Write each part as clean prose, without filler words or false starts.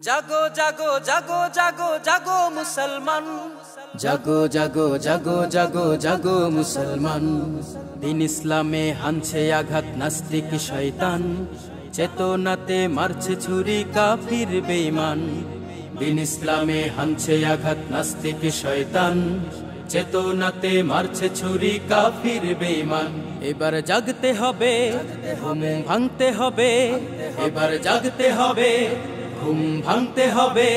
জাগো জাগো জাগো জাগো জাগো মুসলমান, জাগো জাগো জাগো জাগো জাগো মুসলমান। দিন ইসলামে হানছে আঘাত নাস্তিক শয়তান, চেতনাতে মারছে ছুরি কাফির বেঈমান। দিন ইসলামে হানছে আঘাত নাস্তিক শয়তান, চেতনাতে মারছে ছুরি কাফির বেঈমান। এবার জাগতে হবে, ঘুম ভাঙতে হবে, এবার জাগতে হবে, ঘুম ভাঙতে হবে,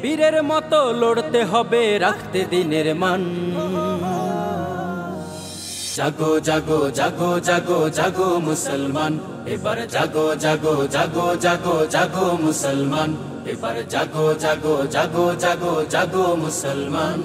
বীরের মতো লড়তে হবে, রাখতে দিনের মান। জাগো জাগো জাগো জাগো জাগো মুসলমান, এবার জাগো জাগো জাগো জাগো জাগো মুসলমান, এবার জাগো জাগো জাগো জাগো জাগো মুসলমান।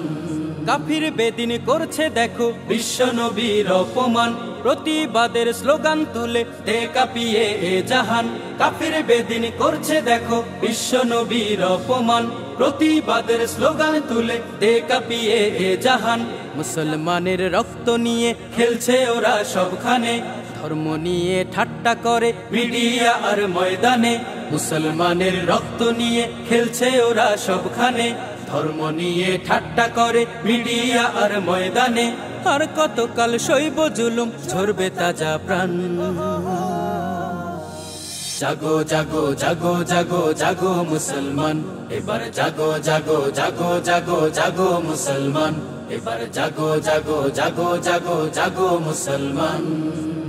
কাফির বেদিন করছে দেখো বিশ্ব নবীর অপমান, প্রতিবাদের স্লোগান তুলে দে কাঁপিয়ে এ জাহান। কাফির বেদিন করছে দেখো বিশ্ব নবীর অপমান, প্রতিবাদের স্লোগান তুলে দে কাঁপিয়ে এ জাহান। মুসলমানের রক্ত নিয়ে খেলছে ওরা সবখানে, ধর্ম নিয়ে ঠাট্টা করে মিডিয়া আর ময়দানে। মুসলমানের রক্ত নিয়ে খেলছে ওরা সবখানে, ধর্ম নিয়ে ঠাট্টা করে মিডিয়া আর ময়দানে। আর কতকাল সইব জুলুম, ঝরবে তাজা প্রাণ। জাগো জাগো জাগো জাগো জাগো মুসলমান, এবার জাগো জাগো জাগো জাগো জাগো মুসলমান, এবার জাগো জাগো জাগো জাগো জাগো মুসলমান।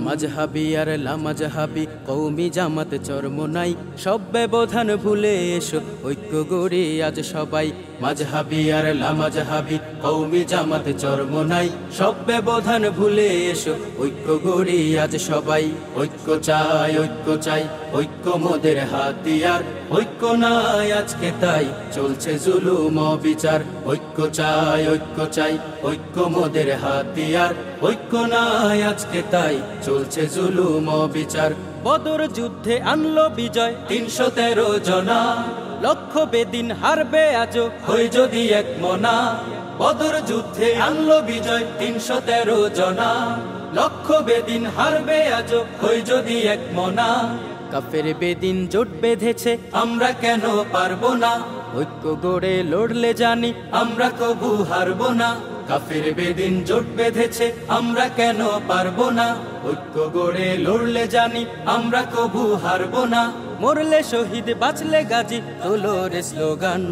মাযহাবী আর লামাযহাবী কওমি জামাত চরমোনাই, সব ব্যবধান ভুলে এসো ঐক্য গড়ে আজ সবাই। মাযহাবী আর লামাযহাবী কওমি জামাত চরমোনাই, সব ব্যবধান ভুলে এসো ঐক্য গড়ে আজ সবাই। ঐক্য চাই, ঐক্য চাই, ঐক্য মোদের হাতিয়ার, ঐক্য নাই আজকে তাই চলছে জুলুম অবিচার। ঐক্য চাই, ঐক্য চাই, ঐক্য মোদের হাতিয়ার, ঐক্য নাই আজকে তাই চলছে জুলুম অবিচার। বদর যুদ্ধে আনলো বিজয় ৩১৩ জনা, লক্ষ বেদিন হারবে আজও হই যদি এক মনা। বদর যুদ্ধে আনলো বিজয় ৩১৩ জনা, লক্ষ বেদিন হারবে আজও হই যদি এক মনা। কাফের বেদিন জোট বেঁধেছে, আমরা কেন পারবো না? ঐক্য গড়ে লড়লে জানি আমরা কবু হারবো না। কাফের বেদিন জোট বেঁধেছে, আমরা কেন পারবো না? ঐক্য গড়ে লড়লে জানি আমরা কবু হারবো না। মরলে শহীদ, বাঁচলে গাজী, তোলো রে স্লোগান।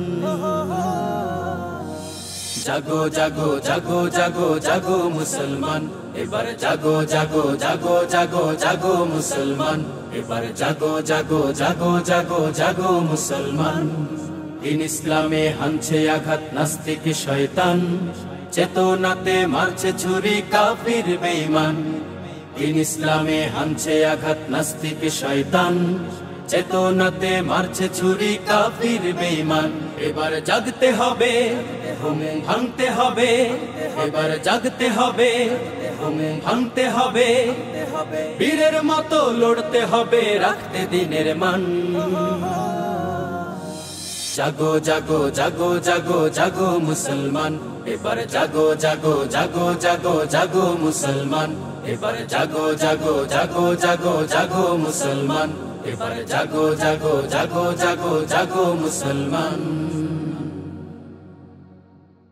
জাগো জাগো জাগো জাগো জাগো মুসলমান, এবার জাগো জাগো জাগো জাগো জাগো মুসলমান, এবার জাগো জাগো জাগো জাগো জাগো মুসলমান। দিন ইসলামে হানছে আঘাত নাস্তিক শয়তান, চেতনাতে মারছে ছুরি কাফির বেঈমান। দিন ইসলামে হানছে আঘাত নাস্তিক শয়তান, চেতনাতে মারছে ছুরি কাফির বেঈমান। এবার জাগতে হবে, ঘুম ভাঙতে হবে, এবার জাগতে হবে, ঘুম ভাঙতে হবে, বীরের মতো লড়তে হবে, রাখতে দিনের মান। জাগো জাগো জাগো জাগো জাগো মুসলমান, এবার জাগো জাগো জাগো জাগো জাগো মুসলমান, এবার জাগো জাগো জাগো জাগো জাগো মুসলমান, এবার জাগো জাগো জাগো জাগো জাগো মুসলমান।